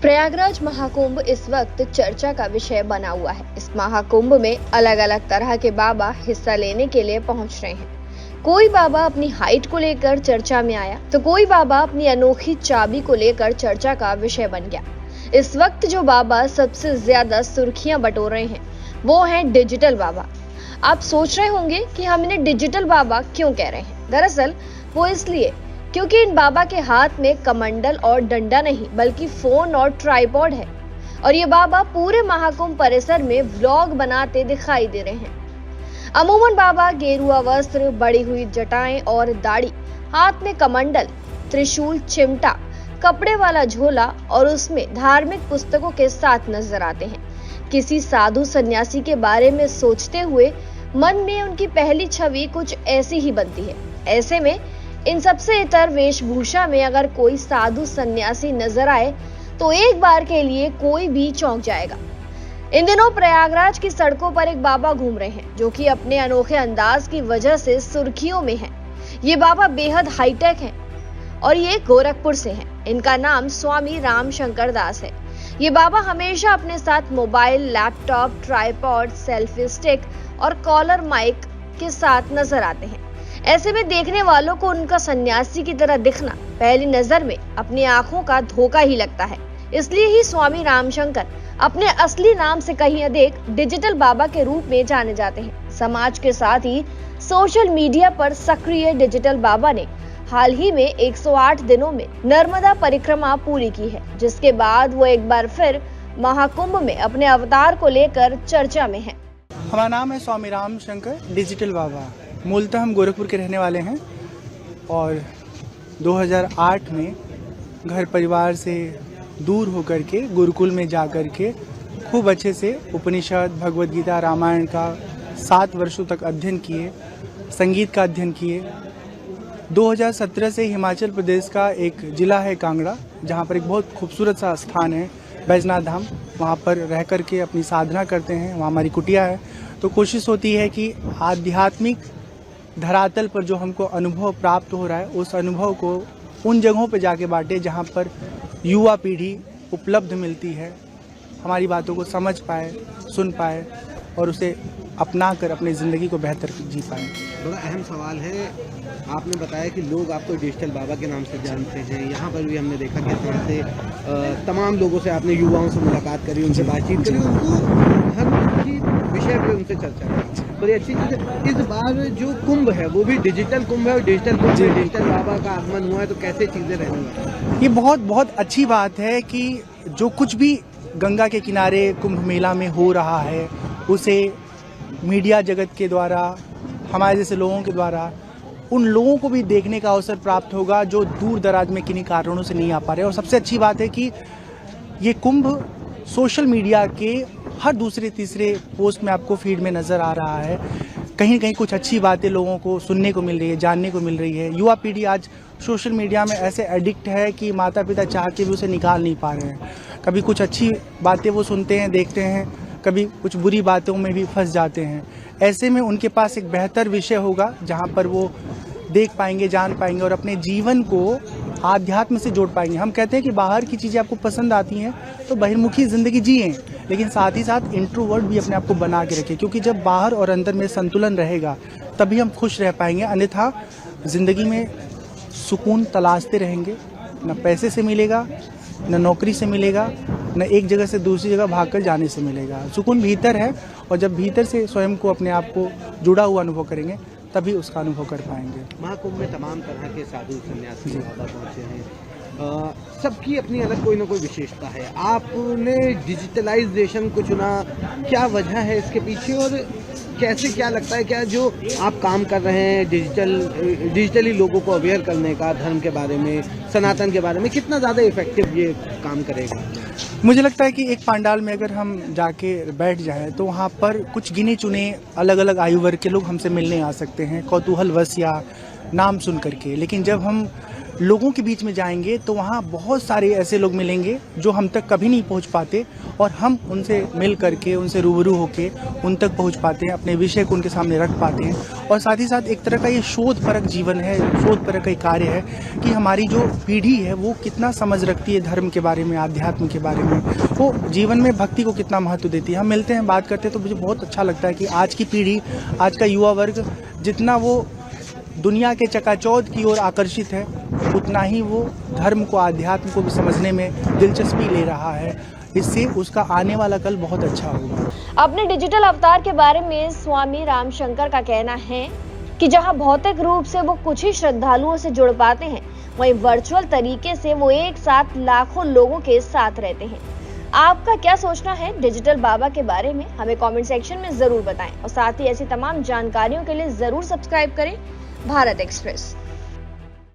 प्रयागराज महाकुंभ इस वक्त चर्चा का विषय बना हुआ है। इस महाकुंभ में अलग अलग तरह के बाबा हिस्सा लेने के लिए पहुंच रहे हैं। कोई बाबा अपनी हाइट को लेकर चर्चा में आया तो कोई बाबा अपनी अनोखी चाबी को लेकर चर्चा का विषय बन गया। इस वक्त जो बाबा सबसे ज्यादा सुर्खियां बटोर रहे हैं वो हैं डिजिटल बाबा। आप सोच रहे होंगे कि हम इन्हें डिजिटल बाबा क्यों कह रहे हैं। दरअसल वो इसलिए क्योंकि इन बाबा के हाथ में कमंडल और डंडा नहीं बल्कि फोन और ट्राइपॉड है और ये बाबा पूरे महाकुंभ परिसर में व्लॉग बनाते दिखाई दे रहे हैं। अमूमन बाबा गेरुआ वस्त्र, बड़ी हुई जटाएं और दाढ़ी, हाथ में कमंडल, त्रिशूल, चिमटा, कपड़े वाला झोला और उसमें धार्मिक पुस्तकों के साथ नजर आते हैं। किसी साधु सन्यासी के बारे में सोचते हुए मन में उनकी पहली छवि कुछ ऐसी ही बनती है। ऐसे में इन सबसे इतर वेशभूषा में अगर कोई साधु सन्यासी नजर आए तो एक बार के लिए कोई भी चौंक जाएगा। इन दिनों प्रयागराज की सड़कों पर एक बाबा घूम रहे हैं जो कि अपने अनोखे अंदाज की वजह से सुर्खियों में हैं। ये बाबा बेहद हाईटेक हैं और ये गोरखपुर से हैं। इनका नाम स्वामी राम शंकर दास है। ये बाबा हमेशा अपने साथ mobile, laptop, tripod, selfie stick और कॉलर माइक के साथ नजर आते हैं। ऐसे में देखने वालों को उनका सन्यासी की तरह दिखना पहली नजर में अपनी आंखों का धोखा ही लगता है। इसलिए ही स्वामी रामशंकर अपने असली नाम से कहीं अधिक डिजिटल बाबा के रूप में जाने जाते हैं। समाज के साथ ही सोशल मीडिया पर सक्रिय डिजिटल बाबा ने हाल ही में 108 दिनों में नर्मदा परिक्रमा पूरी की है, जिसके बाद वो एक बार फिर महाकुंभ में अपने अवतार को लेकर चर्चा में है। हमारा नाम है स्वामी राम शंकर डिजिटल बाबा। मूलतः हम गोरखपुर के रहने वाले हैं और 2008 में घर परिवार से दूर होकर के गुरुकुल में जा कर के खूब अच्छे से उपनिषद, भगवद गीता, रामायण का 7 वर्षों तक अध्ययन किए, संगीत का अध्ययन किए। 2017 से हिमाचल प्रदेश का एक ज़िला है कांगड़ा, जहाँ पर एक बहुत खूबसूरत सा स्थान है बैजनाथ धाम, वहाँ पर रह कर के अपनी साधना करते हैं। वहाँ हमारी कुटिया है। तो कोशिश होती है कि आध्यात्मिक धरातल पर जो हमको अनुभव प्राप्त हो रहा है उस अनुभव को उन जगहों पर जाके बांटे जहाँ पर युवा पीढ़ी उपलब्ध मिलती है, हमारी बातों को समझ पाए, सुन पाए और उसे अपना कर अपनी ज़िंदगी को बेहतर जी पाए। बड़ा अहम सवाल है, आपने बताया कि लोग आपको डिजिटल बाबा के नाम से जानते हैं। यहाँ पर भी हमने देखा किस तरह से तमाम लोगों से आपने युवाओं से मुलाकात करी, उनसे बातचीत करी, उनको धर्म की विषय पर उनसे चर्चा करी। बड़ी अच्छी चीज़ है। इस बार जो कुंभ है वो भी डिजिटल कुंभ है और डिजिटल कुंभ में डिजिटल बाबा का आगमन हुआ है, तो कैसे चीज़ें रहने वाली? ये बहुत अच्छी बात है कि जो कुछ भी गंगा के किनारे कुंभ मेला में हो रहा है उसे मीडिया जगत के द्वारा, हमारे जैसे लोगों के द्वारा उन लोगों को भी देखने का अवसर प्राप्त होगा जो दूर दराज में किन्हीं कारणों से नहीं आ पा रहे। और सबसे अच्छी बात है कि ये कुंभ सोशल मीडिया के हर दूसरे तीसरे पोस्ट में आपको फीड में नज़र आ रहा है। कहीं कहीं कुछ अच्छी बातें लोगों को सुनने को मिल रही है, जानने को मिल रही है। युवा पीढ़ी आज सोशल मीडिया में ऐसे एडिक्ट है कि माता पिता चाह के भी उसे निकाल नहीं पा रहे हैं। कभी कुछ अच्छी बातें वो सुनते हैं, देखते हैं, कभी कुछ बुरी बातों में भी फंस जाते हैं। ऐसे में उनके पास एक बेहतर विषय होगा जहाँ पर वो देख पाएंगे, जान पाएंगे और अपने जीवन को आध्यात्म से जोड़ पाएंगे। हम कहते हैं कि बाहर की चीज़ें आपको पसंद आती हैं तो बहिर्मुखी ज़िंदगी जिएं, लेकिन साथ ही साथ इंट्रोवर्ट भी अपने आप को बना के रखें, क्योंकि जब बाहर और अंदर में संतुलन रहेगा तभी हम खुश रह पाएंगे। अन्यथा ज़िंदगी में सुकून तलाशते रहेंगे, न पैसे से मिलेगा, न नौकरी से मिलेगा, न एक जगह से दूसरी जगह भागकर जाने से मिलेगा। सुकून भीतर है और जब भीतर से स्वयं को, अपने आप को जुड़ा हुआ अनुभव करेंगे तभी उसका अनुभव कर पाएंगे। महाकुंभ में तमाम तरह के साधु सन्यासी बाबा पहुँचे हैं, सबकी अपनी अलग कोई ना कोई विशेषता है। आपने डिजिटलाइजेशन को चुना, क्या वजह है इसके पीछे और कैसे, क्या लगता है, क्या जो आप काम कर रहे हैं डिजिटली लोगों को अवेयर करने का धर्म के बारे में, सनातन के बारे में, कितना ज़्यादा इफेक्टिव ये काम करेगा? मुझे लगता है कि एक पंडाल में अगर हम जाके बैठ जाएं तो वहाँ पर कुछ गिने चुने अलग अलग आयु वर्ग के लोग हमसे मिलने आ सकते हैं, कौतूहलवश या नाम सुन करके। लेकिन जब हम लोगों के बीच में जाएंगे तो वहाँ बहुत सारे ऐसे लोग मिलेंगे जो हम तक कभी नहीं पहुँच पाते, और हम उनसे मिल करके, उनसे रूबरू होके उन तक पहुँच पाते हैं, अपने विषय को उनके सामने रख पाते हैं। और साथ ही साथ एक तरह का ये शोधपरक जीवन है, शोधपरक का कार्य है कि हमारी जो पीढ़ी है वो कितना समझ रखती है धर्म के बारे में, आध्यात्म के बारे में, वो जीवन में भक्ति को कितना महत्व देती है। हम मिलते हैं, बात करते हैं, तो मुझे बहुत अच्छा लगता है कि आज की पीढ़ी, आज का युवा वर्ग जितना वो दुनिया के चकाचौंध की ओर आकर्षित है, उतना ही वो धर्म को, आध्यात्म को भी समझने में दिलचस्पी ले रहा है। इससे उसका आने वाला कल बहुत अच्छा होगा। अपने डिजिटल अवतार के बारे में स्वामी रामशंकर का कहना है कि जहां भौतिक रूप से वो कुछ ही श्रद्धालुओं से जुड़ पाते हैं, वहीं वर्चुअल तरीके से वो एक साथ लाखों लोगों के साथ रहते हैं। आपका क्या सोचना है डिजिटल बाबा के बारे में, हमें कमेंट सेक्शन में जरूर बताएं, और साथ ही ऐसी तमाम जानकारियों के लिए जरूर सब्सक्राइब करें भारत एक्सप्रेस।